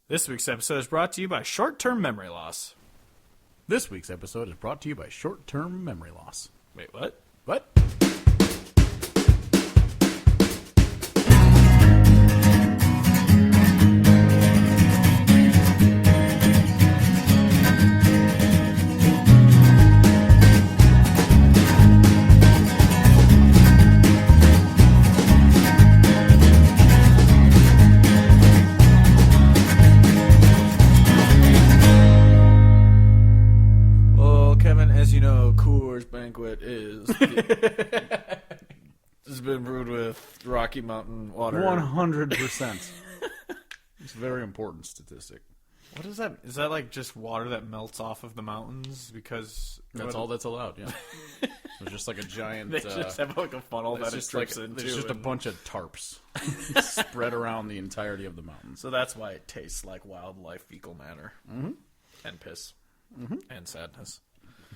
This week's episode is brought to you by short-term memory loss. This week's episode is brought to you by short-term memory loss. Wait, what? What? Has been brewed with Rocky Mountain water. 100%. It's a very important statistic. What is that? Is that like just water that melts off of the mountains? Because that's all that's allowed. Yeah, it's just like a giant. They just have like a funnel that it drips into. There's just a bunch of tarps spread around the entirety of the mountain. So that's why it tastes like wildlife fecal matter and piss and sadness.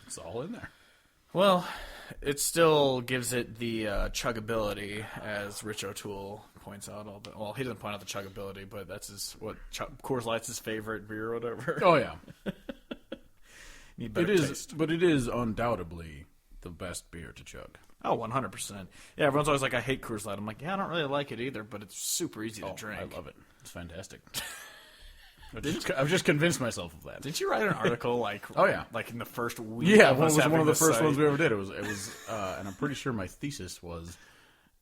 It's all in there. Well, it still gives it the chuggability, as Rich O'Toole points out. Well, he doesn't point out the chuggability, but that's Coors Light's his favorite beer or whatever. Oh, yeah. It is, taste. But it is undoubtedly the best beer to chug. Oh, 100%. Yeah, everyone's always like, I hate Coors Light. I'm like, yeah, I don't really like it either, but it's super easy to drink. I love it. It's fantastic. I've just convinced myself of that. Did you write an article like? Oh yeah, like in the first week. Yeah, it was one of the first ones we ever did. It was, and I'm pretty sure my thesis was,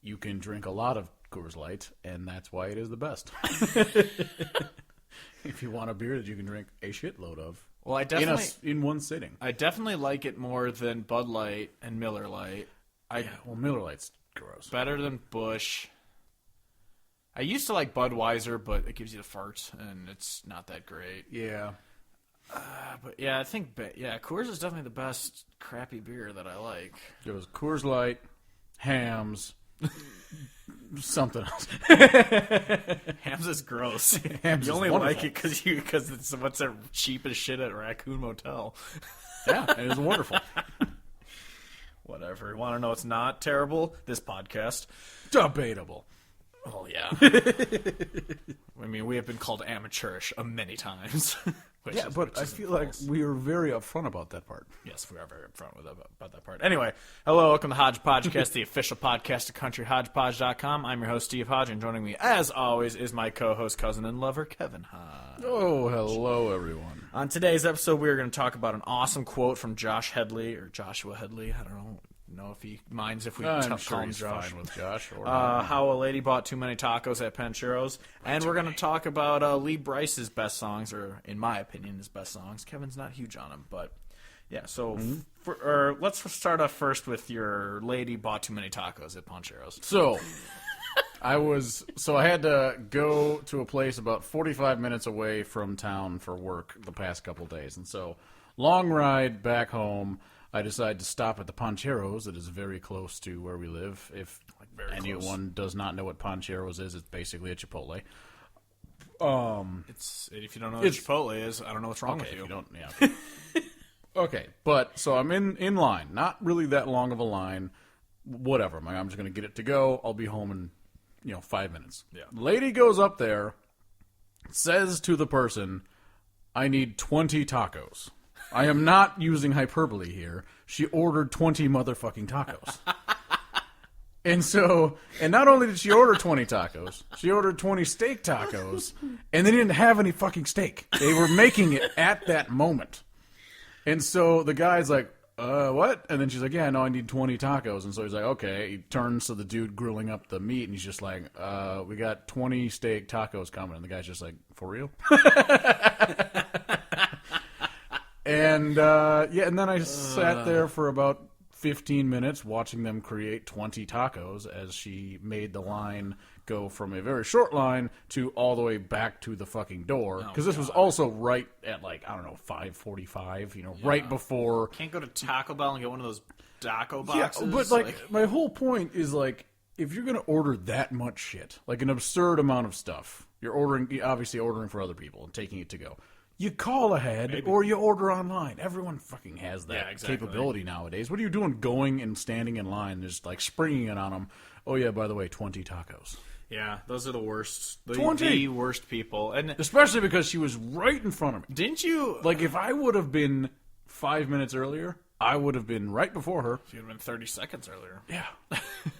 you can drink a lot of Coors Light, and that's why it is the best. If you want a beer that you can drink a shitload of, well, I definitely in one sitting. I definitely like it more than Bud Light and Miller Lite. Miller Lite's gross. Better than Busch. I used to like Budweiser, but it gives you the farts, and it's not that great. Yeah. But yeah, I think Coors is definitely the best crappy beer that I like. It was Coors Light, Hams, something else. Hams is gross. Hams you only is like it because it's what's that cheap as shit at Raccoon Motel. Yeah, it is wonderful. Whatever. Want to know what's not terrible? This podcast. Debatable. Oh, yeah. I mean, we have been called amateurish many times. But I feel like we are very upfront about that part. Yes, we are very upfront about that part. Anyway, hello, welcome to Hodge Podcast, the official podcast of CountryHodgepodge.com. I'm your host, Steve Hodge, and joining me, as always, is my co-host, cousin, and lover, Kevin Hodge. Oh, hello, everyone. On today's episode, we are going to talk about an awesome quote from Joshua Hedley. I don't know if he minds if we call him Josh. Fine with Josh. Or how a lady bought too many tacos at Pancheros. And we're going to talk about Lee Brice's best songs, or in my opinion, his best songs. Kevin's not huge on him, but yeah. So let's start off first with your lady bought too many tacos at Pancheros. So I had to go to a place about 45 minutes away from town for work the past couple days, and so long ride back home. I decided to stop at the Pancheros. It is very close to where we live. If anyone does not know what Pancheros is, it's basically a Chipotle. If you don't know what Chipotle is, I don't know what's wrong with you. If you don't, yeah. Okay, but so I'm in line. Not really that long of a line. Whatever. I'm just going to get it to go. I'll be home in 5 minutes. Yeah. Lady goes up there, says to the person, "I need 20 tacos." I am not using hyperbole here. She ordered 20 motherfucking tacos. And not only did she order 20 tacos, she ordered 20 steak tacos, and they didn't have any fucking steak. They were making it at that moment. And so the guy's like, what? And then she's like, yeah, no, I need 20 tacos. And so he's like, okay. He turns to the dude grilling up the meat, and he's just like, we got 20 steak tacos coming. And the guy's just like, for real? And and then I sat there for about 15 minutes watching them create 20 tacos as she made the line go from a very short line to all the way back to the fucking door. Because this was also right at 5:45, right before. Can't go to Taco Bell and get one of those Daco boxes. Yeah, but my whole point is if you're gonna order that much shit, like an absurd amount of stuff, you're obviously ordering for other people and taking it to go. You call ahead or you order online. Everyone fucking has that capability nowadays. What are you doing going and standing in line and just springing it on them? Oh, yeah, by the way, 20 tacos. Yeah, those are the worst. The 20. worst people. And Especially because she was right in front of me. didn't you... Like, if I would have been 5 minutes earlier, I would have been right before her. She would have been 30 seconds earlier. Yeah.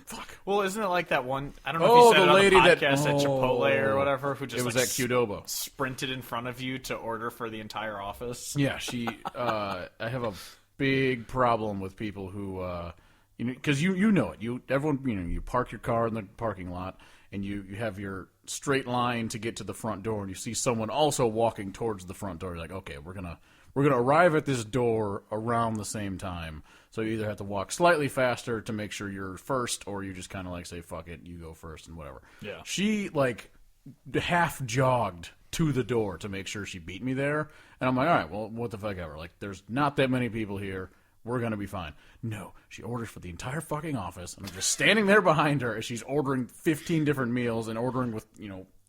Fuck. Well, isn't it like that one... I don't know Oh, if you said the it on lady the that- podcast at Chipotle or whatever, who just It was like, at Qdoba. sprinted in front of you to order for the entire office. Yeah, she... I have a big problem with people who... because you know it. Everyone, you park your car in the parking lot, and you have your straight line to get to the front door, and you see someone also walking towards the front door. You're like, okay, we're gonna arrive at this door around the same time. So you either have to walk slightly faster to make sure you're first, or you just kind of like say, fuck it, you go first and whatever. Yeah. She like half jogged to the door to make sure she beat me there, and I'm like, all right, well, what the fuck ever. Like, there's not that many people here. We're going to be fine. No, she orders for the entire fucking office, and I'm just standing there behind her as she's ordering 15 different meals and ordering with,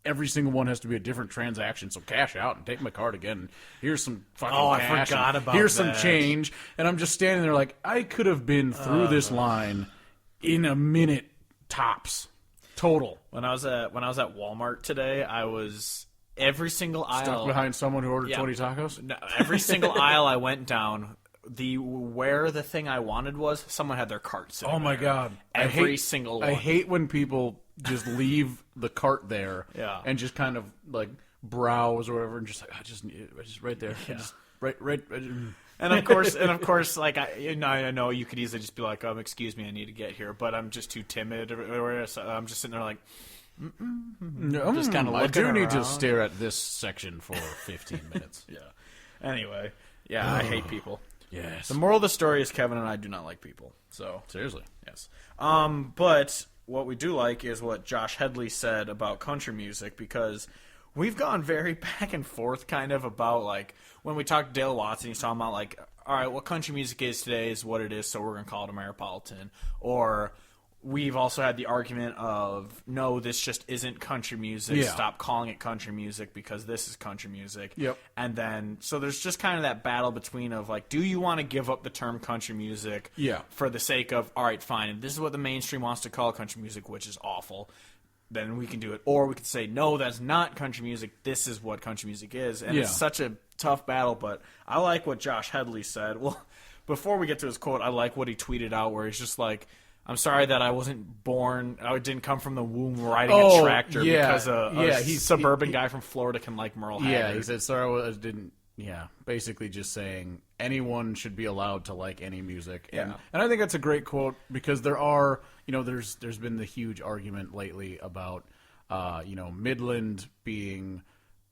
every single one has to be a different transaction, so cash out and take my card again. Here's some fucking cash. I forgot about Here's that. some change. And I'm just standing there like, I could have been through this line in a minute tops. Total. When I was at Walmart today, I was... Every single aisle... Stuck behind someone who ordered 20 tacos? No, every single aisle I went down... Where the thing I wanted was, someone had their cart sitting Oh my there. god! Every single one. I hate when people just leave the cart there, Yeah. and just kind of like browse or whatever, and just like I just right there, just right. And of course, like I know you could easily just be like, excuse me, I need to get here, but I'm just too timid, or so I'm just sitting there like, just kind of I looking do need to around. stare at this section for 15 minutes. Yeah. Anyway, yeah, I hate people. Yes. The moral of the story is Kevin and I do not like people. So Seriously. yes. But what we do like is what Josh Hedley said about country music, because we've gone very back and forth kind of about, like, when we talked to Dale Watson, he's talking about, like, all right, what country music is today is what it is, so we're going to call it Ameripolitan. Or we've also had the argument of, no, this just isn't country music. Yeah. Stop calling it country music because this is country music. Yep. And then, so there's just kind of that battle between of, like, do you want to give up the term country music Yeah. for the sake of, all right, fine, and this is what the mainstream wants to call country music, which is awful, then we can do it. Or we could say, no, that's not country music. This is what country music is. And it's such a tough battle, but I like what Josh Hedley said. Well, before we get to his quote, I like what he tweeted out where he's just like, I'm sorry that I wasn't born, I didn't come from the womb riding a tractor because he's suburban guy from Florida can like Merle Haggard. Yeah, he said, sorry, I didn't. Yeah, basically just saying anyone should be allowed to like any music. And I think that's a great quote because there are, there's been the huge argument lately about, Midland being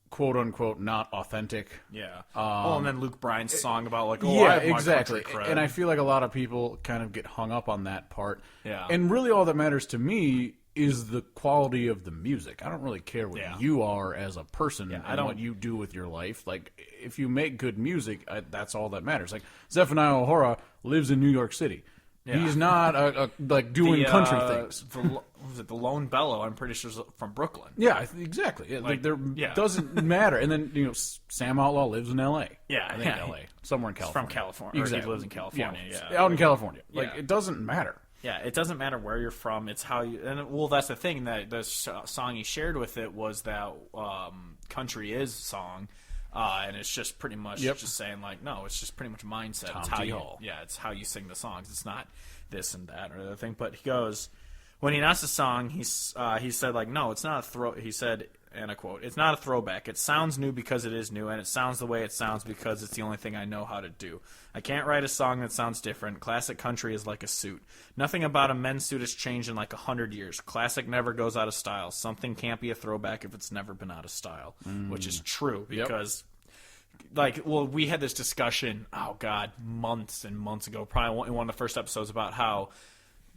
quote unquote not authentic. Yeah. And then Luke Bryan's song about like, I have my exactly. country cred. And I feel like a lot of people kind of get hung up on that part. Yeah. And really all that matters to me is the quality of the music. I don't really care what you are as a person and what you do with your life. Like, if you make good music, that's all that matters. Like, Zephaniah O'Hara lives in New York City. Yeah. He's not doing country things. Was it the Lone Bellow? I'm pretty sure is from Brooklyn. Yeah, exactly. Doesn't matter. And then Sam Outlaw lives in L.A. Yeah, I think L.A. Somewhere in California. He's from California. Exactly. Or he lives in California. Yeah. Out in California. Like, it doesn't matter. Yeah, it doesn't matter where you're from. It's how you. And well, that's the thing. That the song he shared with it was that "Country Is" song, and it's just pretty much just saying like, no, it's just pretty much mindset. It's how you, it's how you sing the songs. It's not this and that or the other thing. But he goes, when he announced the song, he said like, no, it's not a throw. He said, and I quote, "It's not a throwback. It sounds new because it is new, and it sounds the way it sounds because it's the only thing I know how to do. I can't write a song that sounds different. Classic country is like a suit. Nothing about a men's suit has changed in like 100 years. Classic never goes out of style. Something can't be a throwback if it's never been out of style," which is true because, we had this discussion, months and months ago, probably in one of the first episodes about how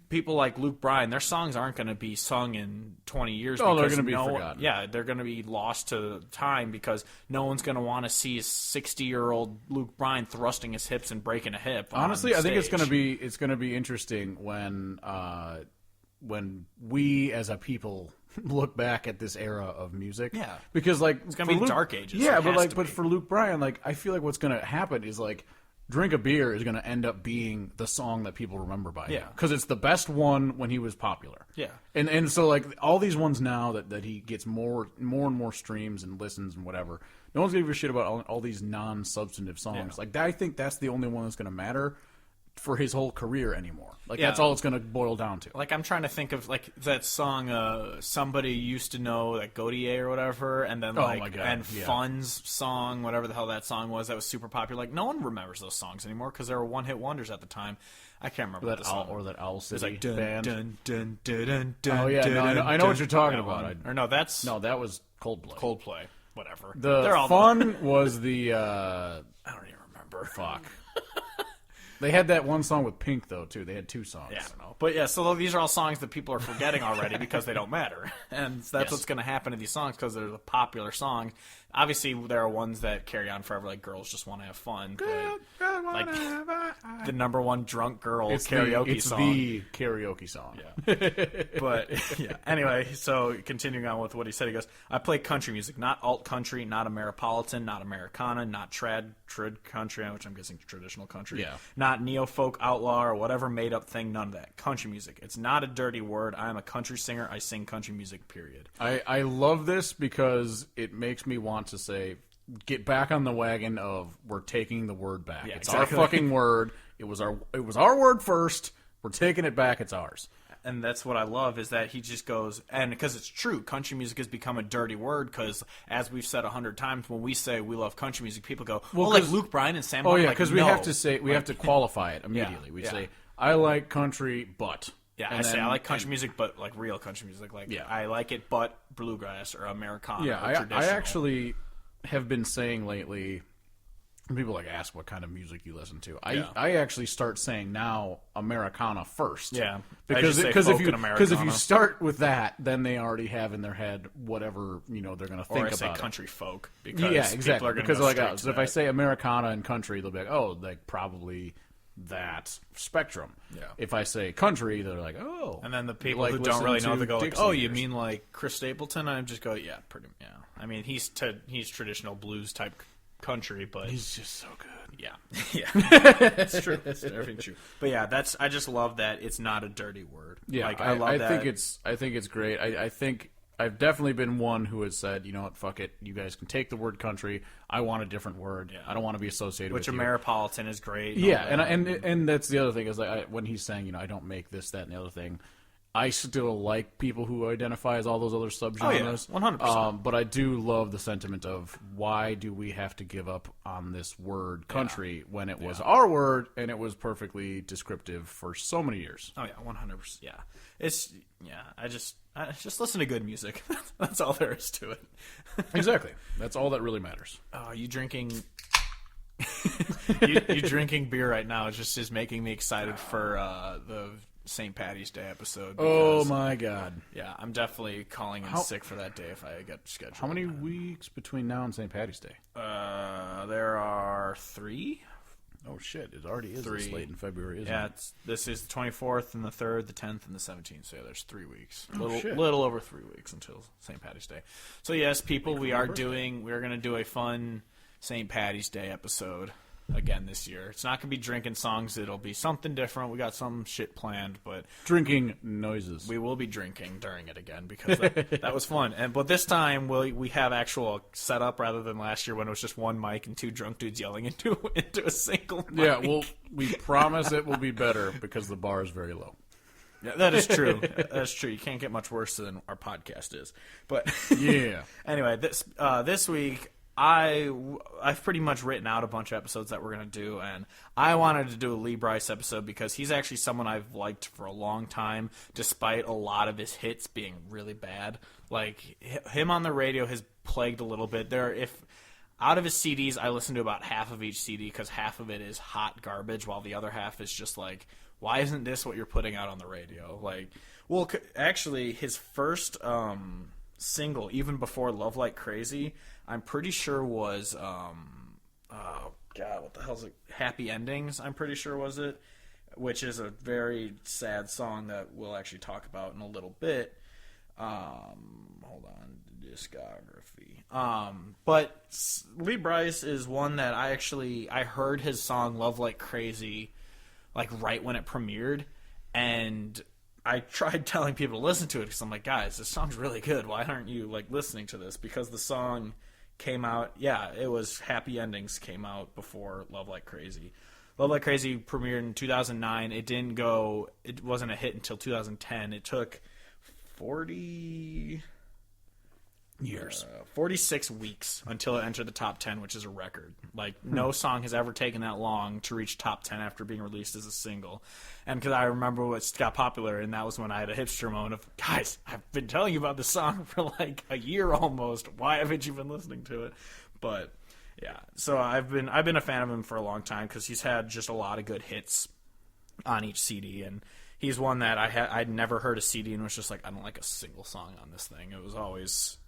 people like Luke Bryan, their songs aren't going to be sung in 20 years. Oh, they're going to be forgotten. Yeah, they're going to be lost to time because no one's going to want to see a 60-year-old Luke Bryan thrusting his hips and breaking a hip. Honestly, I think it's going to be interesting when we as a people look back at this era of music. Yeah, because like it's going to be the dark ages. Yeah, but for Luke Bryan, like I feel like what's going to happen is like Drink a Beer is going to end up being the song that people remember by him. Yeah. Because it's the best one when he was popular. Yeah. And so, like, all these ones now that he gets more and more streams and listens and whatever, no one's going to give a shit about all these non-substantive songs. Yeah. Like, I think that's the only one that's going to matter for his whole career anymore. Like, Yeah. that's all it's going to boil down to. Like, I'm trying to think of, like, that song, Somebody Used to Know, like, Gaudier or whatever, and then, like, my God, and yeah. Fun's song, whatever the hell that song was, that was super popular. Like, no one remembers those songs anymore because they were one-hit wonders at the time. I can't remember what the song Or that Owl It was City like, dun, band. dun, dun, dun, dun, dun, Oh, yeah, dun, no, dun, I know what you're talking that about. one. Or no, that's No, that was Coldplay. Coldplay. Whatever. The They're all Fun was the... I don't even remember. Fuck. They had that one song with Pink, though, too. They had 2 songs. Yeah, I don't know. But yeah, so these are all songs that people are forgetting already because they don't matter. And that's what's going to happen to these songs because they're the popular songs. Obviously, there are ones that carry on forever, like Girls Just Want to Have Fun. But, like, the number one drunk girl karaoke song. It's the karaoke song. Yeah. But, yeah. Anyway, so continuing on with what he said, he goes, I play country music, not alt country, not Ameripolitan, not Americana, not trad country, which I'm guessing traditional country. Yeah. Not neo-folk outlaw or whatever made-up thing, none of that. Country music. It's not a dirty word. I am a country singer. I sing country music, period. I love this because it makes me want to say, get back on the wagon of we're taking the word back. Yeah, it's exactly. our fucking word. It was our word first. We're taking it back. It's ours. And that's what I love is that he just goes, and because it's true, country music has become a dirty word because, as we've said 100 times, when we say we love country music, people go, well, like Luke Bryan and Sam. Oh yeah, because we have to say have to qualify it immediately. We say I like country, but I say I like country music, but like real country music, like I like it, but bluegrass or Americana. Yeah, or traditional. I actually have been saying lately. People ask what kind of music you listen to. I actually start saying now Americana first. Yeah, because if you you start with that, then they already have in their head whatever they're going to think or I about. say country folk because exactly. People are because go so if I say Americana and country, they'll be like, oh, like probably that spectrum. Yeah. If I say country, they're like, oh. And then the people like who don't really know, they go, Dixie oh, you Years. mean like Chris Stapleton? I just go, yeah, pretty, yeah. I mean, he's traditional blues type country, but he's just so good. Yeah, yeah, it's true. It's everything true. But yeah, I just love that it's not a dirty word. Yeah, like, I love that. I think it's great. I think I've definitely been one who has said, you know what, fuck it. You guys can take the word country. I want a different word. Yeah. I don't want to be associated with Ameripolitan is great. Yeah, and that's the other thing is when he's saying, I don't make this, that, and the other thing. I still like people who identify as all those other subgenres. Oh, yeah, 100%. But I do love the sentiment of why do we have to give up on this word country when it was our word and it was perfectly descriptive for so many years. Oh, yeah, 100%. Yeah. I just listen to good music. That's all there is to it. Exactly. That's all that really matters. Oh, you drinking... you drinking beer right now is making me excited for the St. Patty's Day episode. Because, oh my God! Yeah, I'm definitely calling in sick for that day if I get scheduled. How many weeks between now and St. Patty's Day? There are 3. Oh shit! It already is 3. This late in February, isn't it? Yeah, this is the 24th and the 3rd, the 10th, and the 17th. So yeah, there's 3 weeks. Little over 3 weeks until St. Patty's Day. So yes, people, we're going to do a fun St. Patty's Day episode again this year. It's not going to be drinking songs. It'll be something different. We got some shit planned, but drinking noises. We will be drinking during it again because that was fun. But this time we have actual setup rather than last year when it was just one mic and 2 drunk dudes yelling into a single mic. Yeah, we promise it will be better because the bar is very low. Yeah, that is true. That's true. You can't get much worse than our podcast is. But yeah. Anyway, this week I've pretty much written out a bunch of episodes that we're going to do, and I wanted to do a Lee Brice episode because he's actually someone I've liked for a long time, despite a lot of his hits being really bad. Like, him on the radio has plagued a little bit. Out of his CDs, I listen to about half of each CD because half of it is hot garbage, while the other half is just like, why isn't this what you're putting out on the radio? Like, well, actually, his first single, even before Love Like Crazy, I'm pretty sure was, oh God, what the hell is it? Happy Endings, I'm pretty sure was it, which is a very sad song that we'll actually talk about in a little bit. Hold on. discography. But Lee Brice is one that I heard his song "Love Like Crazy," like right when it premiered, and I tried telling people to listen to it because I'm like, guys, this song's really good. Why aren't you like listening to this? Because the song came out. Yeah, it was Happy Endings came out before Love Like Crazy. Love Like Crazy premiered in 2009. It wasn't a hit until 2010. It took 40 Years. 46 weeks until it entered the top 10, which is a record. Like, no song has ever taken that long to reach top 10 after being released as a single. And because I remember what got popular, and that was when I had a hipster moment of, guys, I've been telling you about this song for like a year almost. Why haven't you been listening to it? But yeah, so I've been a fan of him for a long time because he's had just a lot of good hits on each CD, and he's one that I'd never heard a CD and was just like, I don't like a single song on this thing.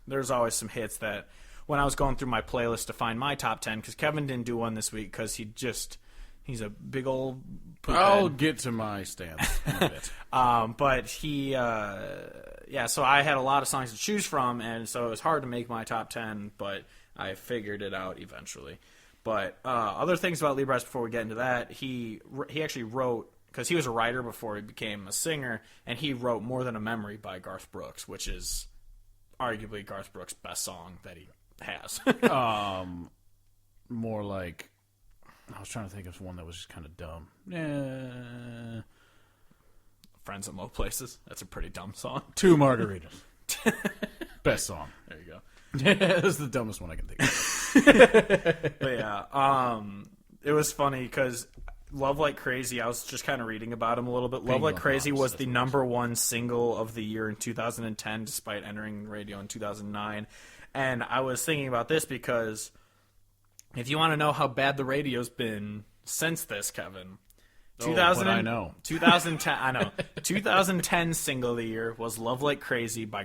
There's always some hits that when I was going through my playlist to find my top 10, because Kevin didn't do one this week because he's a big old poop I'll head. get to my stance in a bit. But so I had a lot of songs to choose from, and so it was hard to make my top 10, but I figured it out eventually. But other things about Lee Brice before we get into that, he actually wrote, because he was a writer before he became a singer, and he wrote More Than a Memory by Garth Brooks, which is arguably Garth Brooks' best song that he has. More like, I was trying to think of one that was just kind of dumb. Friends in Low Places. That's a pretty dumb song. 2 Margaritas. Best song. There you go. That's the dumbest one I can think of. But yeah, it was funny because Love Like Crazy, I was just kind of reading about him a little bit. Love Like Crazy was the number 1 single of the year in 2010, despite entering radio in 2009. And I was thinking about this because if you want to know how bad the radio's been since this, Kevin, 2000, but I know. 2010, I know. 2010 single of the year was Love Like Crazy by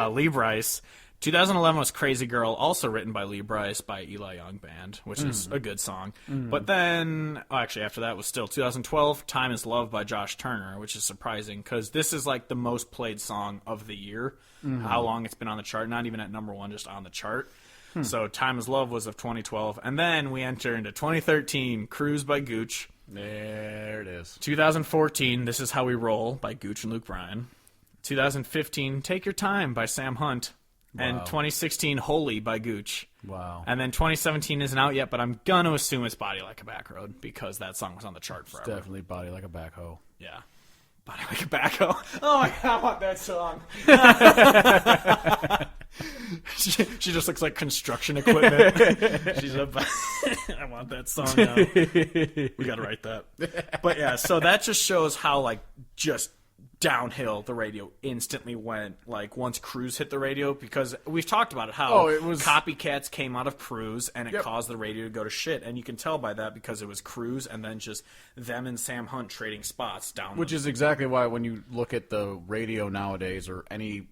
Lee Brice. 2011 was Crazy Girl, also written by Lee Brice by Eli Young Band, which is a good song. But then, actually after that was still 2012, Time Is Love by Josh Turner, which is surprising because this is like the most played song of the year. How long it's been on the chart, not even at number 1, just on the chart. So Time Is Love was of 2012. And then we enter into 2013, Cruise by Gooch. There it is. 2014, This Is How We Roll by Gooch and Luke Bryan. 2015, Take Your Time by Sam Hunt. Wow. And 2016, Holy by Gooch. Wow. And then 2017 isn't out yet, but I'm going to assume it's Body Like a Back Road because that song was on the chart forever. It's definitely Body Like a Backhoe. Yeah. Body Like a Backhoe. Oh my God, I want that song. she just looks like construction equipment. She's I want that song now. We got to write that. But yeah, so that just shows how like just downhill the radio instantly went, like once Cruise hit the radio, because we've talked about it, how copycats came out of Cruise and it caused the radio to go to shit, and you can tell by that because it was Cruise and then just them and Sam Hunt trading spots down, which is exactly why when you look at the radio nowadays or any,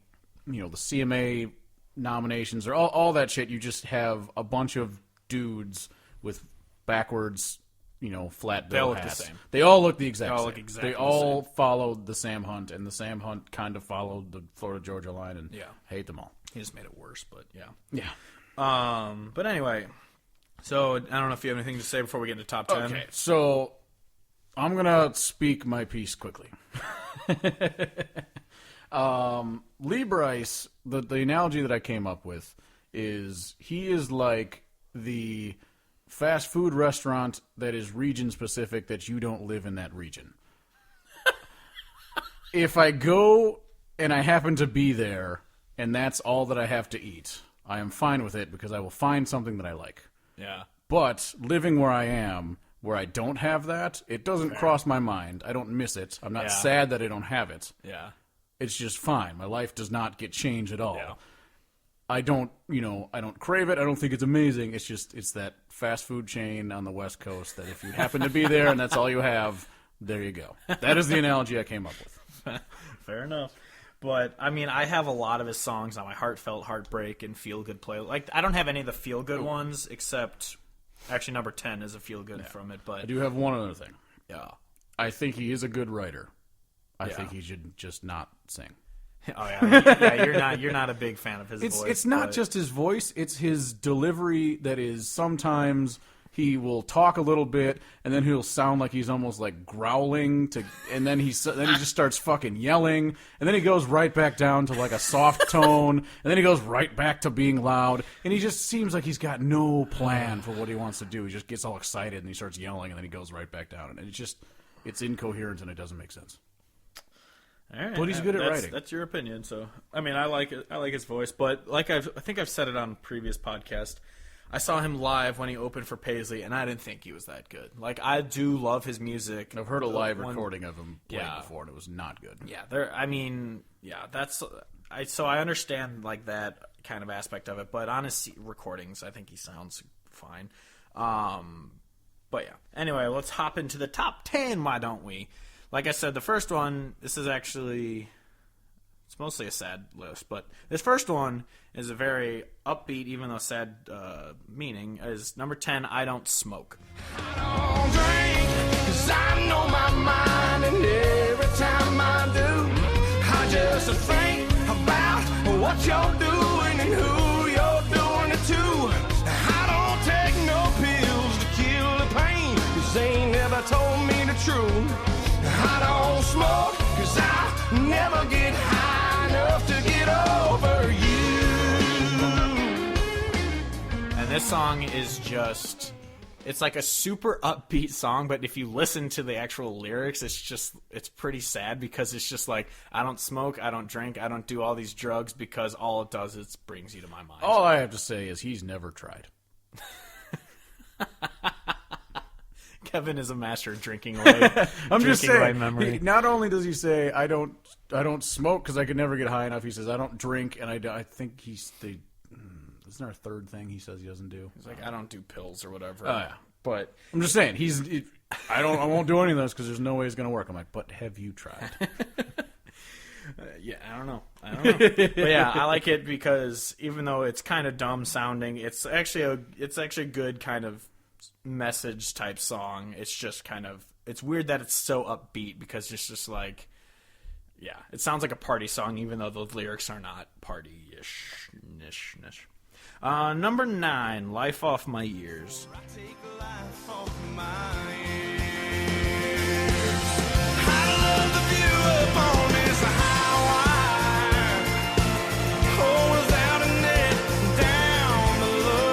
the CMA nominations or all that shit, you just have a bunch of dudes with backwards flat bill hats. The same. They all look the exact They all same. look exactly They all followed the Sam Hunt, and the Sam Hunt kind of followed the Florida-Georgia line, and hate them all. He just made it worse, but yeah. Yeah. But anyway, so I don't know if you have anything to say before we get into top 10. Okay, so I'm going to speak my piece quickly. Lee Brice, the analogy that I came up with is he is like the fast food restaurant that is region specific that you don't live in that region. If I go and I happen to be there and that's all that I have to eat, I am fine with it because I will find something that I like. Yeah. But living where I am, where I don't have that, it doesn't cross my mind. I don't miss it. I'm not sad that I don't have it. Yeah. It's just fine. My life does not get changed at all. Yeah. I don't crave it. I don't think it's amazing. It's that fast food chain on the West Coast that if you happen to be there and that's all you have, there you go. That is the analogy I came up with. Fair enough. But, I mean, I have a lot of his songs on my Heartfelt Heartbreak and Feel Good play. Like, I don't have any of the Feel Good ones except, actually, number 10 is a Feel Good from it. But I do have one other thing. Yeah. I think he is a good writer. I think he should just not sing. Oh yeah, you're not a big fan of his voice. It's not just his voice; it's his delivery that is sometimes he will talk a little bit, and then he'll sound like he's almost like growling and then he just starts fucking yelling, and then he goes right back down to like a soft tone, and then he goes right back to being loud, and he just seems like he's got no plan for what he wants to do. He just gets all excited and he starts yelling, and then he goes right back down, and it's incoherent and it doesn't make sense. All right, but he's good at writing. That's your opinion. So, I mean, I like it. I like his voice, but like I think I've said it on a previous podcast. I saw him live when he opened for Paisley, and I didn't think he was that good. Like, I do love his music. I've heard a live recording of him playing before, and it was not good. Yeah, so I understand like that kind of aspect of it, but on his recordings, I think he sounds fine. But yeah. Anyway, let's hop into the top 10. Why don't we? Like I said, the first one, this is actually, it's mostly a sad list, but this first one is a very upbeat, even though sad meaning, is number 10, I Don't Smoke. I don't drink, 'cause I know my mind, and every time I do, I just think about what you're doing and who you're doing it to. I don't take no pills to kill the pain, 'cause they never told me the truth. I don't smoke, 'cause I never get high enough to get over you. And this song is just, it's like a super upbeat song, but if you listen to the actual lyrics, it's pretty sad, because it's just like, I don't smoke, I don't drink, I don't do all these drugs, because all it does is brings you to my mind. All I have to say is he's never tried. Kevin is a master of drinking away. I'm just saying. Memory. Not only does he say I don't smoke because I could never get high enough. He says I don't drink, and I think isn't there a third thing he says he doesn't do? He's like, I don't do pills or whatever. Oh yeah, but I'm just saying I won't do any of those because there's no way it's going to work. I'm like, but have you tried? Yeah, I don't know. But yeah, I like it because even though it's kind of dumb sounding, it's actually a good kind of message type song. It's just kind of, it's weird that it's so upbeat, because it's just like, yeah, it sounds like a party song even though the lyrics are not party-ish. Number 9, Life Off My Years. I take life off my ears. I love the view up on this highway. Oh, without a net down below.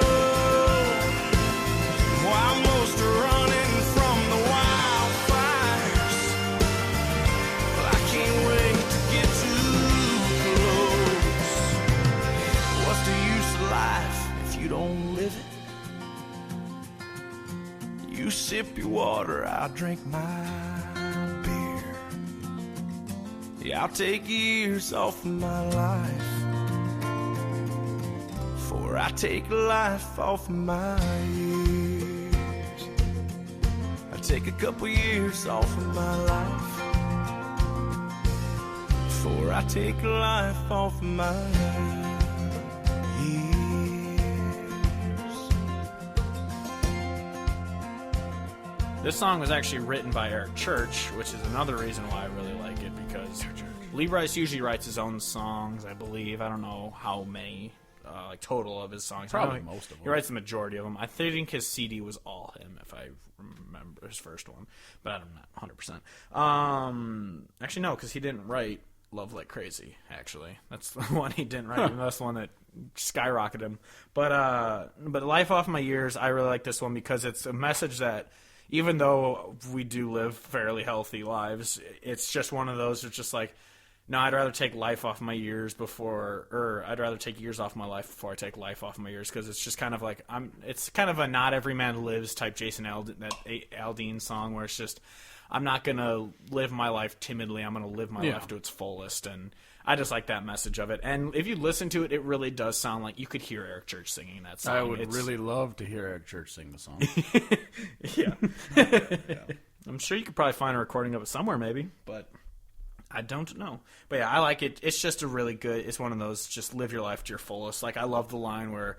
While most are running from the wildfires. Well, I can't wait to get too close. What's the use of life if you don't live it? You sip your water, I'll drink my beer. Yeah, I'll take years off of my life before I take life off of my years. I'll take a couple years off of my life before I take life off of my years. This song was actually written by Eric Church, which is another reason why I really like it, because Lee Brice usually writes his own songs, I believe. I don't know how many total of his songs. Probably most of them. He writes the majority of them. I think his CD was all him, if I remember his first one, but I'm not 100%. Actually, no, because he didn't write Love Like Crazy, actually. That's the one he didn't write, and that's the one that skyrocketed him. But Life Off My Years, I really like this one because it's a message that, even though we do live fairly healthy lives, it's just one of those, it's just like, no, I'd rather take life off my years I'd rather take years off my life before I take life off my years, because it's just kind of like, it's kind of a not every man lives type Jason Aldean song, where it's just, I'm not going to live my life timidly, I'm going to live my life to its fullest, and I just like that message of it. And if you listen to it, it really does sound like you could hear Eric Church singing that song. I would really love to hear Eric Church sing the song. Yeah. I'm sure you could probably find a recording of it somewhere, maybe, but I don't know. But yeah, I like it. It's just a really good, it's one of those, just live your life to your fullest. Like, I love the line where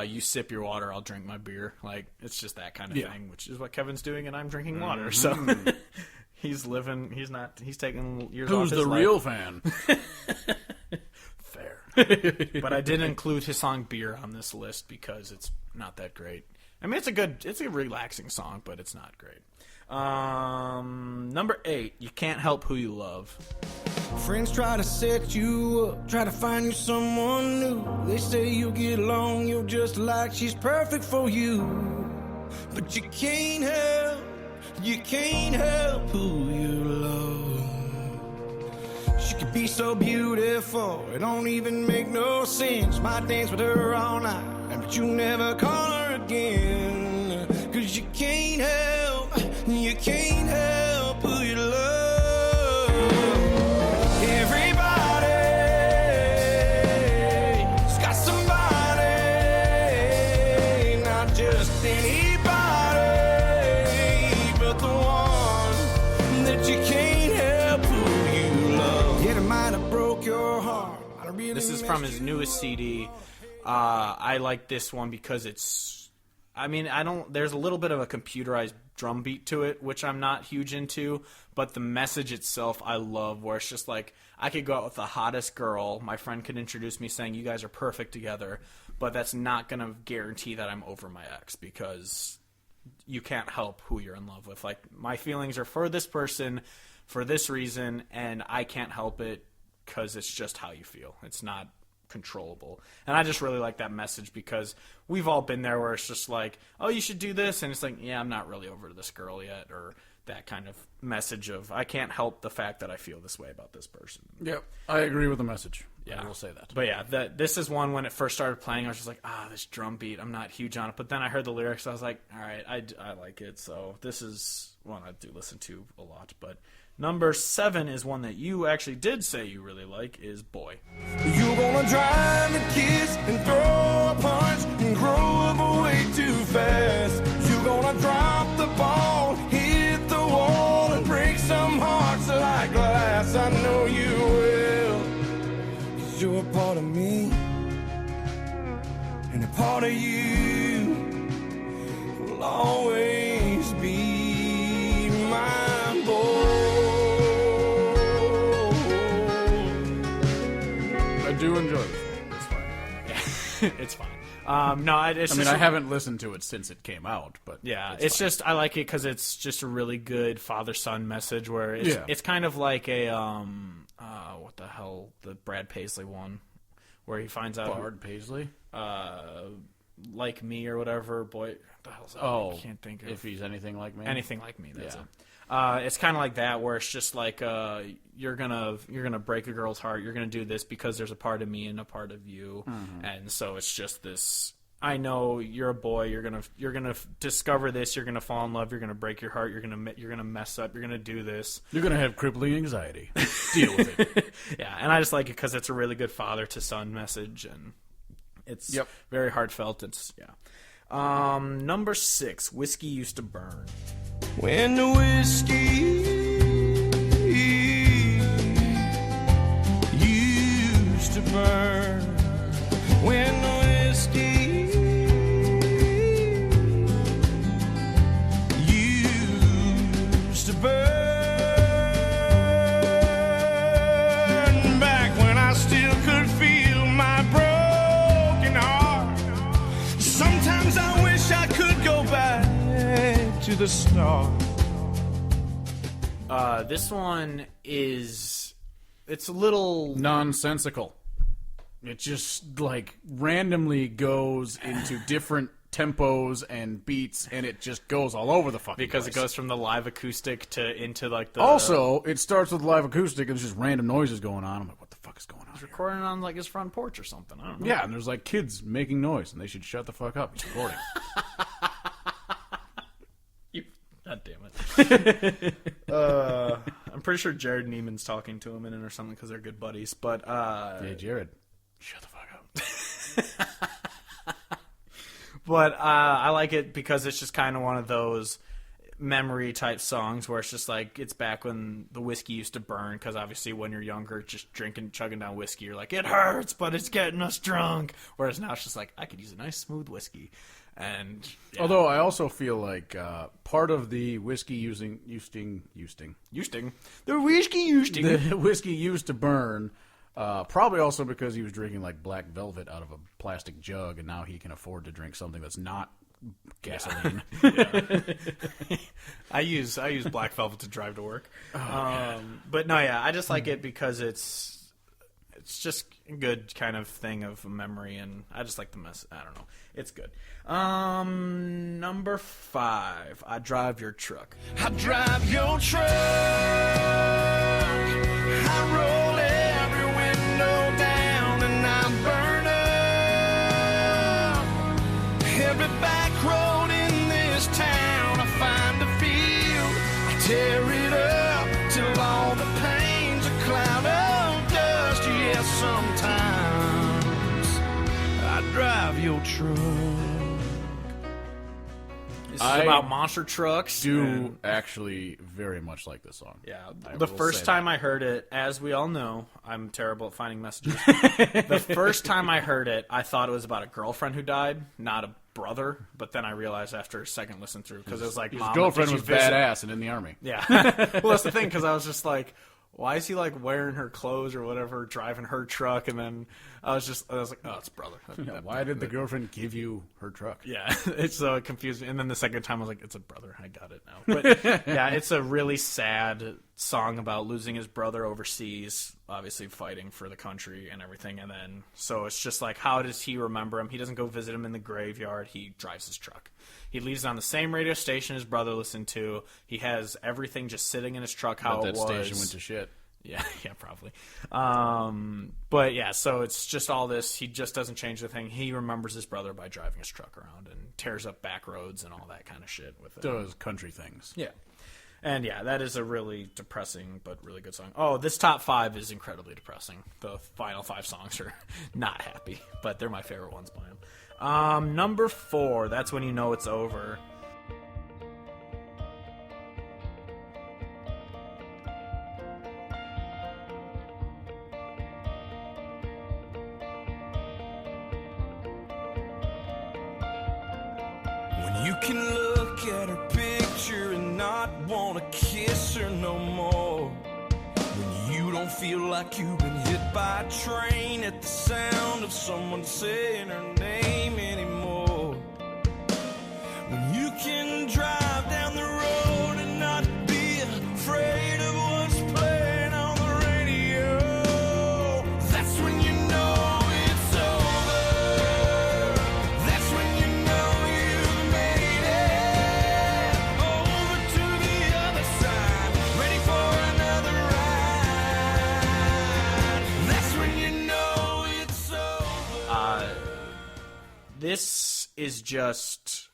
you sip your water, I'll drink my beer. Like, it's just that kind of thing, which is what Kevin's doing, and I'm drinking water. So he's taking years off his life. Who's the real fan? But I didn't include his song "Beer" on this list because it's not that great. I mean, it's a relaxing song, but it's not great. Number 8, "You Can't Help Who You Love." Friends try to set you up, try to find you someone new. They say you'll get along, you're just like she's perfect for you. But you can't help who you love. She could be so beautiful, it don't even make no sense. Might dance with her all night, but you never call her again. 'Cause you can't help who you love. Everybody's got somebody, not just anybody, but the one that you can't help who you love. Yeah, it might have broke your heart. This is from his newest CD. I like this one because there's a little bit of a computerized drum beat to it, which I'm not huge into, but the message itself I love, where it's just like, I could go out with the hottest girl, my friend could introduce me saying, you guys are perfect together, but that's not going to guarantee that I'm over my ex, because you can't help who you're in love with. Like, my feelings are for this person for this reason, and I can't help it because it's just how you feel. It's not controllable. And I just really like that message, because we've all been there where it's just like, oh, you should do this, and it's like, yeah, I'm not really over to this girl yet, or that kind of message of, I can't help the fact that I feel this way about this person. Yep, I agree with the message. Yeah, I will say that. But yeah, this is one, when it first started playing, I was just like, this drum beat, I'm not huge on it. But then I heard the lyrics, I was like, all right, I like it. So this is one I do listen to a lot. But number 7 is one that you actually did say you really like, is "Boy." You gonna drive and kiss and throw a punch and grow up way too fast. You gonna drop the ball, hit the wall, and break some hearts like glass. I know you will, 'cause you're a part of me, and a part of you will always be my boy. I do enjoy it. It's fine. Yeah, it's fine. I haven't listened to it since it came out, but yeah, it's just, I like it because it's just a really good father-son message, where it's kind of like a what the hell, the Brad Paisley one, where he finds out Bard Paisley, like me or whatever. Boy, what the hell's that? Oh, I can't think of. If he's anything like me. Anything like me. That's Yeah. it. It's kind of like that, where it's just like, you're gonna break a girl's heart. You're gonna do this because there's a part of me and a part of you, and so it's just this. I know you're a boy. You're gonna discover this. You're gonna fall in love. You're gonna break your heart. You're gonna mess up. You're gonna do this. You're gonna have crippling anxiety. Deal with it. Yeah, and I just like it because it's a really good father to son message, and it's very heartfelt. It's number 6, "Whiskey Used to Burn." When the whiskey used to burn, when the whiskey used to burn, back when I still could feel my broken heart. Sometimes I wish I could go back to the start. This one it's a little Nonsensical. It just like randomly goes into different tempos and beats, and it just goes all over the fucking because place. it goes from the live acoustic into like the Also, it starts with live acoustic and there's just random noises going on. I'm like, what the fuck is going on here? recording on like his front porch or something. I don't know. Yeah, and there's like kids making noise, and they should shut the fuck up. He's recording. God damn it. I'm pretty sure Jared Neiman's talking to him in it or something because they're good buddies. But Hey, Jared, shut the fuck up. But I like it because it's just kind of one of those memory type songs where it's just like, it's back when the whiskey used to burn, because obviously when you're younger, just chugging down whiskey, you're like, it hurts, but it's getting us drunk. Whereas now it's just like, I could use a nice smooth whiskey. And yeah. Although I also feel like part of the whiskey the whiskey used to burn Probably also because he was drinking like black velvet out of a plastic jug, and now he can afford to drink something that's not gasoline. I use black velvet to drive to work. But no, yeah, I just like it because it's just a good kind of thing of memory, and I just like the mess. I don't know, it's good. Number 5, I Drive Your Truck. I drive your truck. I roll every window down and I burn up every back road in this town. I find a field, I tear it up till all the pain's a cloud of dust. Yes, sometimes I drive your truck. This is about monster trucks. Do actually very much like this song. Yeah, I the will first say time that. I heard it, as we all know, I'm terrible at finding messages. The first time I heard it, I thought it was about a girlfriend who died, not a brother. But then I realized after a second listen through, because it was like, His Mom, girlfriend did you was visit? badass and in the army. Yeah. Well, that's the thing, because I was just like, why is he like wearing her clothes or whatever, driving her truck? And then I was like, oh, it's brother. Why did the girlfriend give you her truck? Yeah, it's so confusing. And then the second time I was like, it's a brother. I got it now. But yeah, it's a really sad song about losing his brother overseas, obviously fighting for the country and everything. And then, so it's just like, how does he remember him? He doesn't go visit him in the graveyard. He drives his truck. He leaves it on the same radio station his brother listened to. He has everything just sitting in his truck how But it that was. station went to shit. Yeah, probably. But yeah, so it's just all this. He just doesn't change the thing. He remembers his brother by driving his truck around and tears up back roads and all that kind of shit with it. Those country things. Yeah. And yeah, that is a really depressing but really good song. Oh, this top 5 is incredibly depressing. The final 5 songs are not happy, but they're my favorite ones by him. Number 4, That's When You Know It's Over. When you can look at her picture and not want to kiss her no more. When you don't feel like you've been hit by a train at the sound of someone saying her name anymore. When you can drive down the road and not be afraid of what's playing on the radio. That's when you know it's over. That's when you know you've made it over to the other side, ready for another ride. That's when you know it's over. This is just...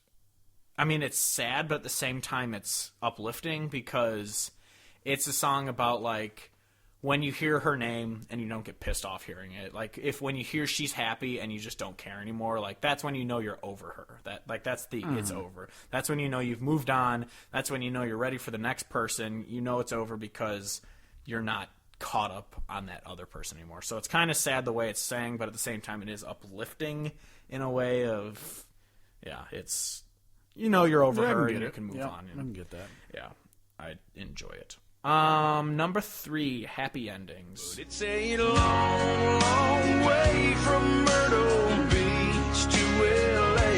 I mean, it's sad, but at the same time, it's uplifting because it's a song about, like, when you hear her name and you don't get pissed off hearing it. Like, when you hear she's happy and you just don't care anymore, like, that's when you know you're over her. That's it's over. That's when you know you've moved on. That's when you know you're ready for the next person. You know it's over because you're not caught up on that other person anymore. So it's kind of sad the way it's sang, but at the same time, it is uplifting in a way of, yeah, it's... You know you're over her and you can move on. I can get that. Yeah, I enjoy it. Number 3, Happy Endings. It's a long, long way from Myrtle Beach to LA.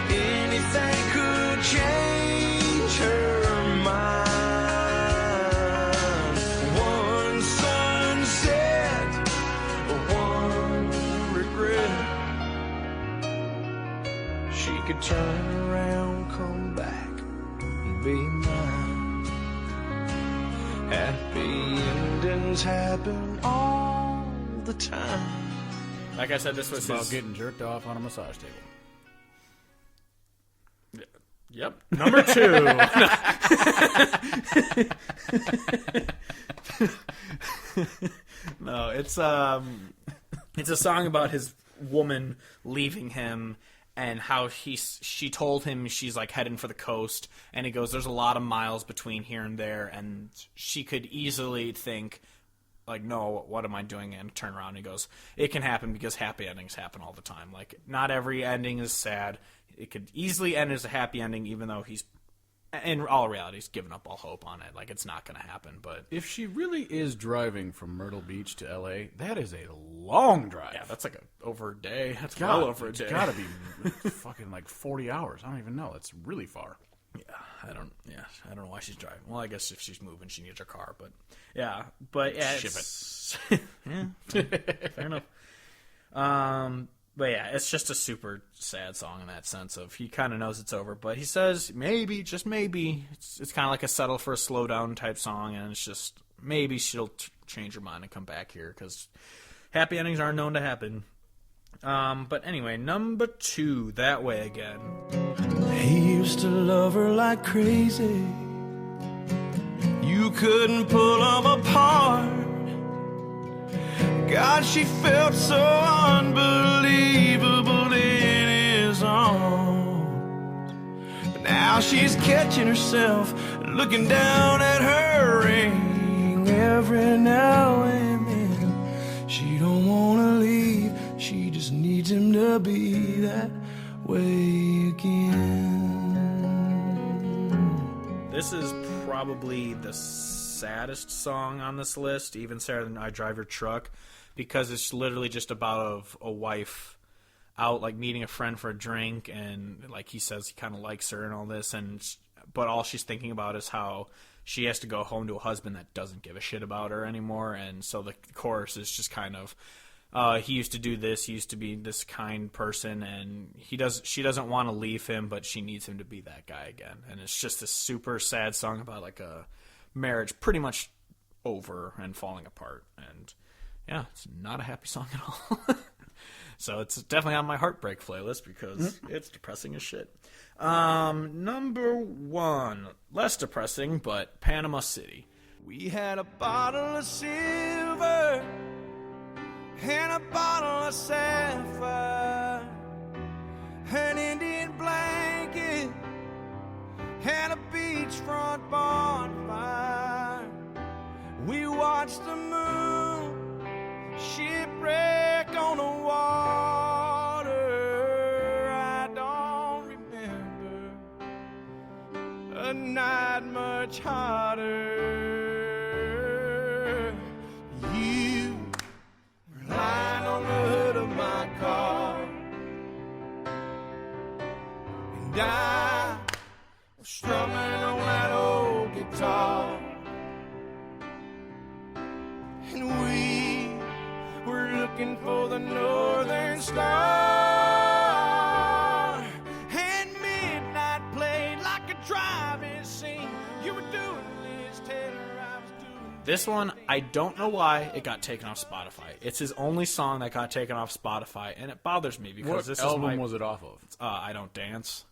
Anything could change her mind. One sunset, one regret. She could turn around, come back, and be mine. Happy endings happen all the time. Like I said, this was It's about his... getting jerked off on a massage table. Yep. Number 2. No, it's a song about his woman leaving him and how she told him she's like heading for the coast, and he goes, there's a lot of miles between here and there, and she could easily think, like, no, what am I doing? And turn around and he goes, it can happen because happy endings happen all the time. Like, not every ending is sad. It could easily end as a happy ending, even though he's in all reality, he's given up all hope on it. Like, it's not going to happen. But If she really is driving from Myrtle Beach to L.A., that is a long drive. yeah, that's like over a day. That's God, well over a day. It's got to be fucking like 40 hours. I don't even know. It's really far. I don't know why she's driving. Well, I guess if she's moving, she needs her car. But yeah, it's, yeah, fair enough. But yeah, it's just a super sad song in that sense of he kind of knows it's over, but he says maybe, just maybe, it's kind of like a settle for a slow down type song, and it's just maybe she'll change her mind and come back here because happy endings aren't known to happen. But anyway, number 2, That Way Again. He used to love her like crazy. You couldn't pull them apart. God, she felt so unbelievable in his arms. But now she's catching herself looking down at her ring every now and then. She don't want to leave. She just needs him to be that way again. This is probably the saddest song on this list, even sadder than I Drive Your Truck, because it's literally just about a wife out, like, meeting a friend for a drink, and, like, he says he kind of likes her and all this, but all she's thinking about is how she has to go home to a husband that doesn't give a shit about her anymore, and so the chorus is just kind of, he used to do this, he used to be this kind person, and she doesn't want to leave him, but she needs him to be that guy again, and it's just a super sad song about, like, a marriage pretty much over and falling apart, and yeah, it's not a happy song at all. So it's definitely on my heartbreak playlist because it's depressing as shit. Number 1, less depressing, but Panama City. We had a bottle of silver and a bottle of sapphire, an Indian blanket and a beachfront bonfire. We watched the moon shipwreck on the water. I don't remember a night much hotter. You were lying on the hood of my car, and I was strumming on that old guitar, and we were looking for the northern star, and midnight played like a driving scene. You were doing Liz Taylor, I was doing... This one, I don't know why it got taken off Spotify. It's his only song that got taken off Spotify, and it bothers me because What this album is was it off of? I Don't Dance.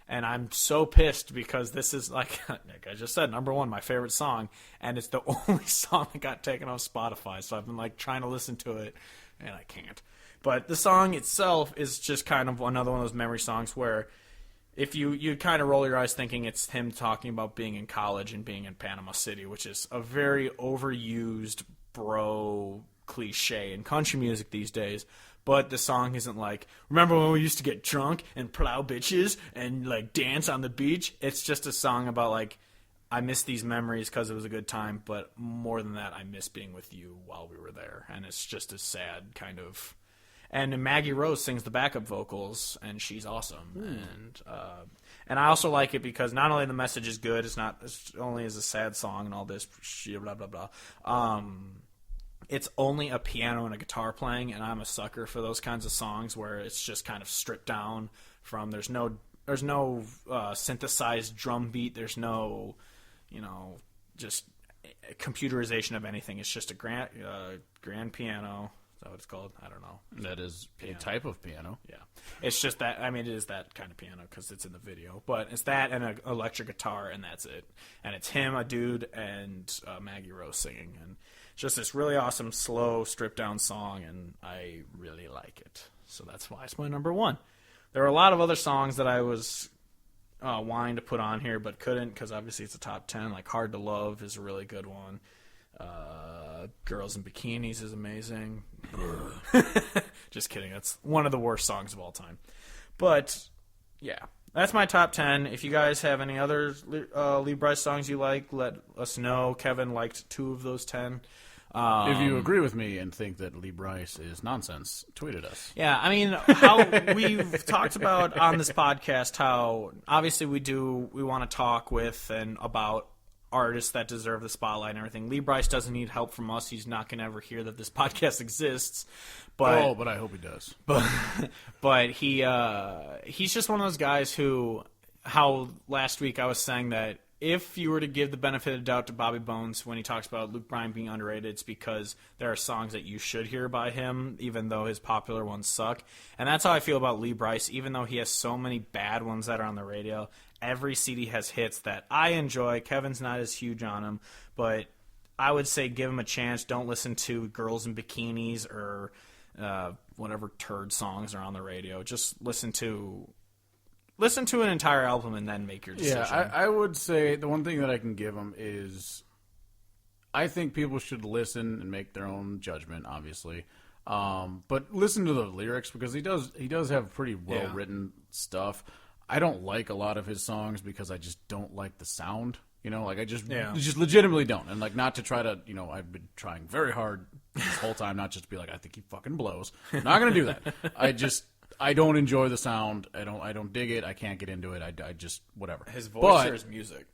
And I'm so pissed because this is, like I just said, number 1, my favorite song, and it's the only song that got taken off Spotify. So I've been, like, trying to listen to it, and I can't. But the song itself is just kind of another one of those memory songs where if you kind of roll your eyes thinking it's him talking about being in college and being in Panama City, which is a very overused bro cliche in country music these days. But the song isn't like, remember when we used to get drunk and plow bitches and, like, dance on the beach? It's just a song about, like, I miss these memories because it was a good time, but more than that, I miss being with you while we were there. And it's just a sad kind of... And Maggie Rose sings the backup vocals, and she's awesome. And I also like it because not only the message is good, it's only as a sad song and all this, blah, blah, blah. It's only a piano and a guitar playing, and I'm a sucker for those kinds of songs where it's just kind of stripped down from. There's no synthesized drum beat. There's no, just computerization of anything. It's just a grand piano. Is that what it's called? I don't know. That is a type of piano. Yeah. It's just that, it is that kind of piano because it's in the video. But it's that and an electric guitar, and that's it. And it's him, a dude, and Maggie Rose singing. And it's just this really awesome, slow, stripped-down song, and I really like it. So that's why it's my number 1. There are a lot of other songs that I was wanting to put on here but couldn't because obviously it's a top 10. Like Hard to Love is a really good one. Girls in Bikinis is amazing. Just kidding. That's one of the worst songs of all time. But, yeah. that's my top 10. If you guys have any other Lee Brice songs you like, let us know. Kevin liked 2 of those 10. If you agree with me and think that Lee Brice is nonsense, tweet at us. Yeah, I mean, how we've talked about on this podcast how obviously we want to talk with and about artists that deserve the spotlight and everything. Lee Brice doesn't need help from us. He's not going to ever hear that this podcast exists. But I hope he does. But he's just one of those guys who, how last week I was saying that if you were to give the benefit of the doubt to Bobby Bones when he talks about Luke Bryan being underrated, it's because there are songs that you should hear by him, even though his popular ones suck. And that's how I feel about Lee Brice, even though he has so many bad ones that are on the radio. Every CD has hits that I enjoy. Kevin's not as huge on him, but I would say give him a chance. Don't listen to Girls in Bikinis or whatever turd songs are on the radio. Just listen to an entire album and then make your decision. Yeah, I would say the one thing that I can give him is I think people should listen and make their own judgment, obviously. But listen to the lyrics because he does have pretty well-written stuff. I don't like a lot of his songs because I just don't like the sound. You know, like I just legitimately don't. And like not to try to, I've been trying very hard this whole time not just to be like, I think he fucking blows. I'm not going to do that. I don't enjoy the sound. I don't dig it. I can't get into it. I just whatever. His voice or his music?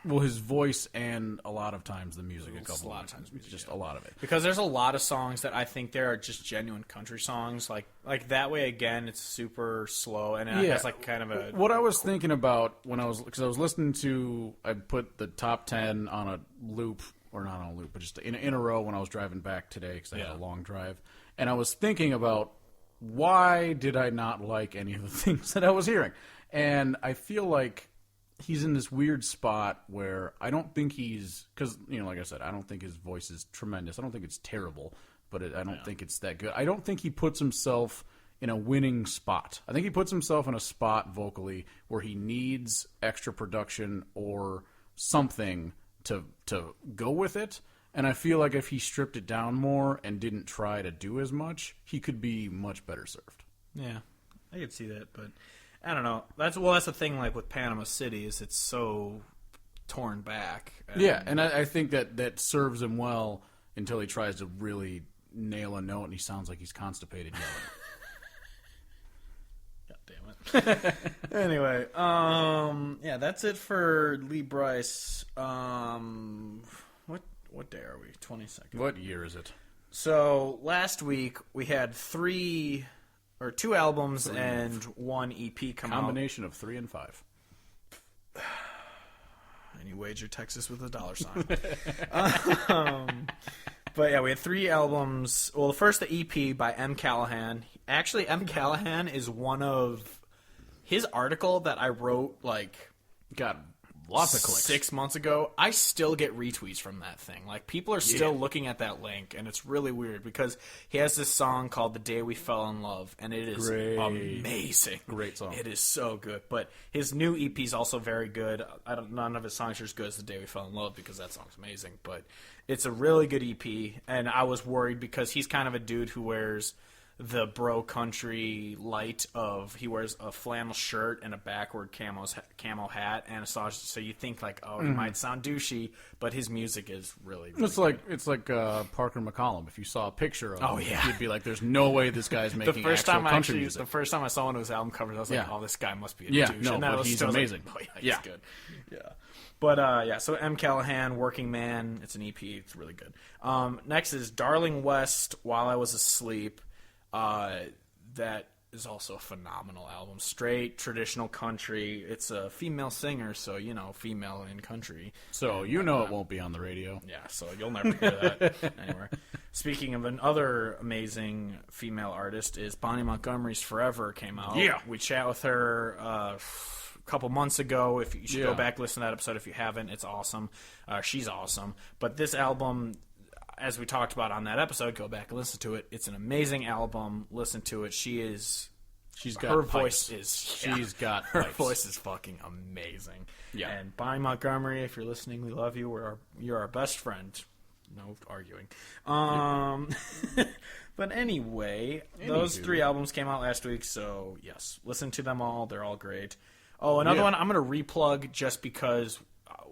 Well, his voice and a lot of times the music. A lot of times music. Just a lot of it. Because there's a lot of songs that I think there are just genuine country songs. Like That Way Again, it's super slow and it has like kind of a... What I was thinking about because I was listening to, I put the top 10 on a loop, or not on a loop, but just in a row when I was driving back today because I had a long drive. And I was thinking about why did I not like any of the things that I was hearing? And I feel like he's in this weird spot where I don't think because, like I said, I don't think his voice is tremendous. I don't think it's terrible, but I don't think it's that good. I don't think he puts himself in a winning spot. I think he puts himself in a spot vocally where he needs extra production or something to go with it. And I feel like if he stripped it down more and didn't try to do as much, he could be much better served. Yeah, I could see that, but I don't know. That's the thing. Like with Panama City, is it's so torn back. And I think that serves him well until he tries to really nail a note, and he sounds like he's constipated yelling. God damn it. Anyway, that's it for Lee Brice. What day are we? 22nd. What year is it? So last week we had 2 albums and 1 EP come out. Combination of 3 and 5. Any wager Texas with a dollar sign. But yeah, we had 3 albums. Well, first the EP by M. Callahan. Actually, M. Callahan is one of his article that I wrote got lots of clicks 6 months ago. I still get retweets from that thing. Like people are still looking at that link, and it's really weird because he has this song called "The Day We Fell in Love," and it is amazing. Great song. It is so good. But his new EP is also very good. None of his songs are as good as "The Day We Fell in Love" because that song's amazing. But it's a really good EP, and I was worried because he's kind of a dude who wears the bro country light of he wears a flannel shirt and a backward camo hat and a sausage, so you think like, he might sound douchey, but his music is really it's like Parker McCollum. If you saw a picture of him, you'd be like, there's no way this guy's making country music. The first time I saw one of his album covers, I was like, this guy must be a douche. No, but he's amazing. Like, he's good. Yeah. But, so M. Callahan, Working Man, it's an EP, it's really good. Next is Darling West, While I Was Asleep. That is also a phenomenal album. Straight, traditional country. It's a female singer, so, female in country. So, it won't be on the radio. Yeah, so you'll never hear that anywhere. Speaking of another amazing female artist is Bonnie Montgomery's Forever came out. Yeah. We chat with her a couple months ago. If you should go back, listen to that episode if you haven't. It's awesome. She's awesome. But this album, as we talked about on that episode, go back and listen to it. It's an amazing album. Listen to it. She's got her pipes. Voice is Her voice is fucking amazing. Yeah. And Bonnie Montgomery, if you're listening, we love you. You're our best friend. No arguing. But anyway, those 3 albums came out last week, so yes, listen to them all. They're all great. Oh, another Yeah. one I'm going to replug just because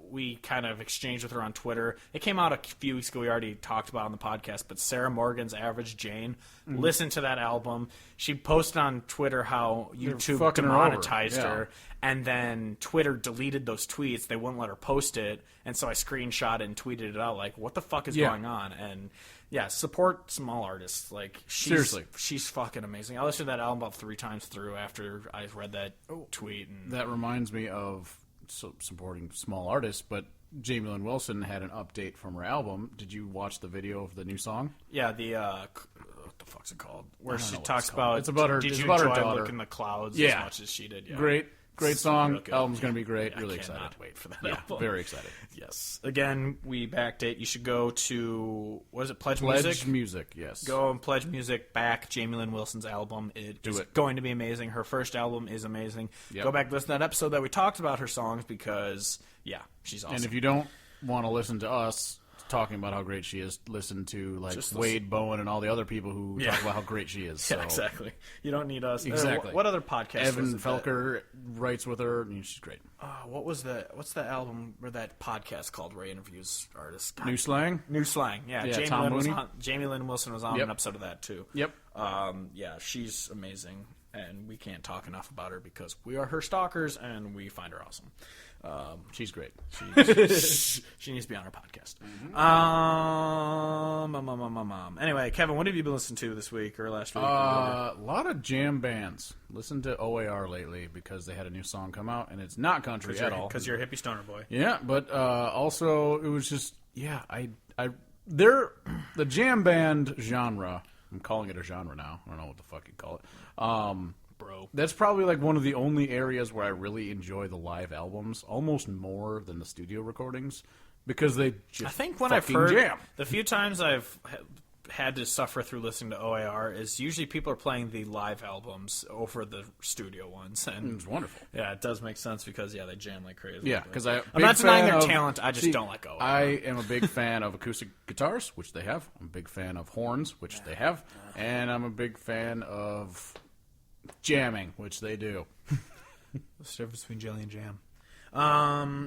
we kind of exchanged with her on Twitter. It came out a few weeks ago. We already talked about it on the podcast, but Sarah Morgan's Average Jane. Listen to that album. She posted on Twitter how YouTube fucking her over. demonetized Yeah. her, and then Twitter deleted those tweets. They wouldn't let her post it, and so I screenshot it and tweeted it out like, what the fuck is going on? And yeah, support small artists. Like, Seriously. she's fucking amazing. I listened to that album about 3 times through after I read that tweet. And That reminds me of supporting small artists, but Jamie Lynn Wilson had an update from her album. Did you watch the video of the new song? yeah, the what the fuck's it called? Where don't she know what talks it's called. about It's about her- Did it's you about her enjoy daughter. Look in the Clouds as Yeah. much as she did? Yeah. Great song. Real good. Album's going to be great. Really I excited. cannot wait for that Yeah, album. very excited. Yes. Again, we backdate. You should go to, what is it, Pledge Pledge Music? Music, yes. Go and Pledge Music back Jamie Lynn Wilson's album. It is going to be amazing. Her first album is amazing. Yep. Go back and listen to that episode that we talked about her songs because, yeah, she's awesome. And if you don't want to listen to us talking about how great she is, listen to like Just Wade Bowen and all the other people who talk about how great she is. So. yeah, exactly. You don't need us. Exactly. What other podcast Evan was it Felker writes with her, and she's great. what's the album or that podcast called where he interviews artists? God. New Slang? New Slang. Yeah, Yeah, Jamie Tom Lynn Mooney. Jamie Lynn Wilson was on Yep. an episode of that too. Yep. Yeah, she's amazing, and we can't talk enough about her because we are her stalkers and we find her awesome. She's great. She needs to be on our podcast. Mm-hmm. Anyway, Kevin, what have you been listening to this week or last week? A lot of jam bands. Listen to OAR lately because they had a new song come out, and it's not country at all. Because you're a hippie stoner boy. Yeah, but also it was just they're the jam band genre. I'm calling it a genre now. I don't know what the fuck you call it. Bro. That's probably like one of the only areas where I really enjoy the live albums, almost more than the studio recordings, because they just I think when I've fucking heard jam. the few times I've had to suffer through listening to OAR is usually people are playing the live albums over the studio ones, and It's wonderful. yeah, it does make sense because they jam like crazy. Yeah, because I'm not denying their talent. I just don't like OAR. I am a big fan of acoustic guitars, which they have. I'm a big fan of horns, which they have, and I'm a big fan of jamming, which they do. What's the difference between jelly and jam?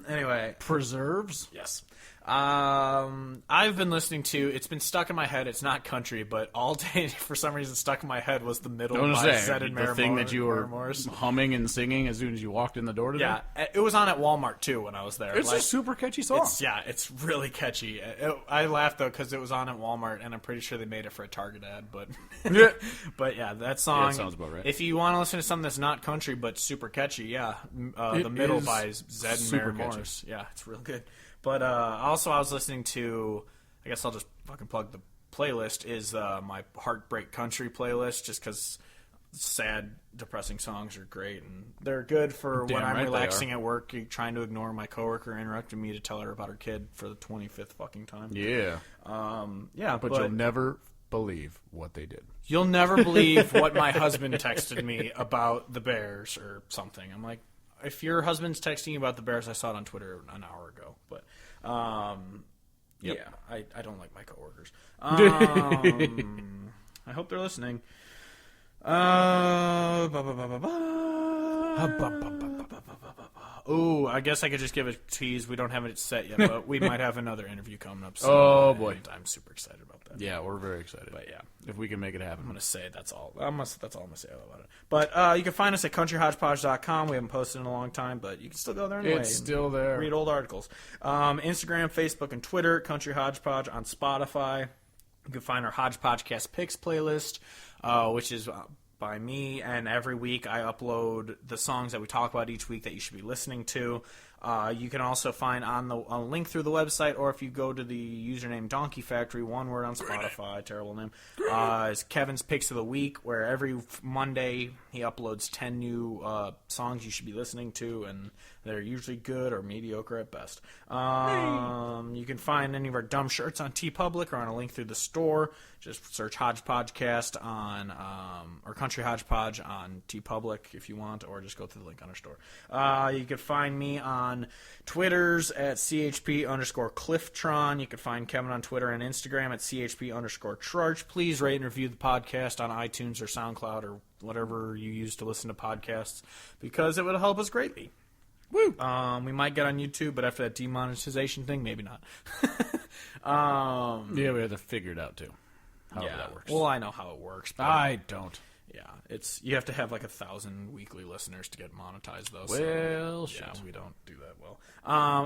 Anyway, Preserves. yes. I've been listening to. It's been stuck in my head. It's not country, but all day for some reason stuck in my head was the middle I was by gonna Zed say and the thing that you were Morris. humming and singing as soon as you walked in the door today. Yeah, it was on at Walmart too when I was there. It's Like, a super catchy song. it's really catchy. I laughed though because it was on at Walmart, and I'm pretty sure they made it for a Target ad. But Yeah. but yeah, that song. sounds about right. If you want to listen to something that's not country but super catchy, yeah, The Middle is by Zed and super Mary catchy. Morris. Yeah, it's real good. But also, I was listening to. I guess I'll just fucking plug the playlist. Is my Heartbreak Country playlist, just because sad, depressing songs are great and they're good for Damn when I'm right they relaxing are. at work, trying to ignore my coworker interrupting me to tell her about her kid for the 25th fucking time. Yeah. Yeah, But you'll never believe what they did. You'll never believe what my husband texted me about the Bears or something. I'm like, if your husband's texting you about the Bears, I saw it on Twitter an hour ago. But, Yep. yeah, I don't like my coworkers. I hope they're listening. Oh, I guess I could just give a tease. We don't have it set yet, but we might have another interview coming up soon. Oh, boy. And I'm super excited about that. Yeah, we're very excited. But yeah. If we can make it happen. I'm gonna say that's all. That's all I'm gonna say about it. But you can find us at countryhodgepodge.com. We haven't posted in a long time, but you can still go there anyway. It's and still there. Read old articles. Instagram, Facebook, and Twitter. Country Hodgepodge on Spotify. You can find our Hodgepodgecast Picks playlist, which is by me, and every week I upload the songs that we talk about each week that you should be listening to. You can also find on a link through the website, or if you go to the username Donkey Factory, one word on Spotify, terrible name, is Kevin's Picks of the Week, where every Monday he uploads 10 new songs you should be listening to, and they're usually good or mediocre at best. You can find any of our dumb shirts on TeePublic or on a link through the store. Just search Hodgepodgecast on, or Country Hodgepodge on TeePublic if you want, or just go to the link on our store. You can find me on Twitters at CHP_Clifftron. You can find Kevin on Twitter and Instagram at CHP_Trarch. Please rate and review the podcast on iTunes or SoundCloud or whatever you use to listen to podcasts, because it would help us greatly. Woo! We might get on YouTube, but after that demonetization thing, maybe not. Yeah, we have to figure it out too. How that works. Well, I know how it works. But I don't. Yeah, you have to have like 1,000 weekly listeners to get monetized, though. Well, so, shit. yeah, we don't do that well.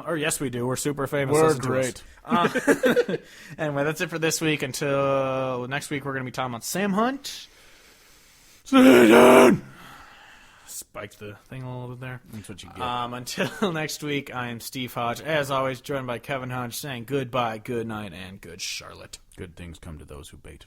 Or yes, we do. We're super famous. We're Listen to great. us. Anyway, that's it for this week. Until next week, we're going to be talking about Sam Hunt. Sit down. Spiked the thing a little bit there. That's what you get. Until next week, I am Steve Hodge. As always, joined by Kevin Hodge, saying goodbye, good night, and good Charlotte. Good things come to those who bait.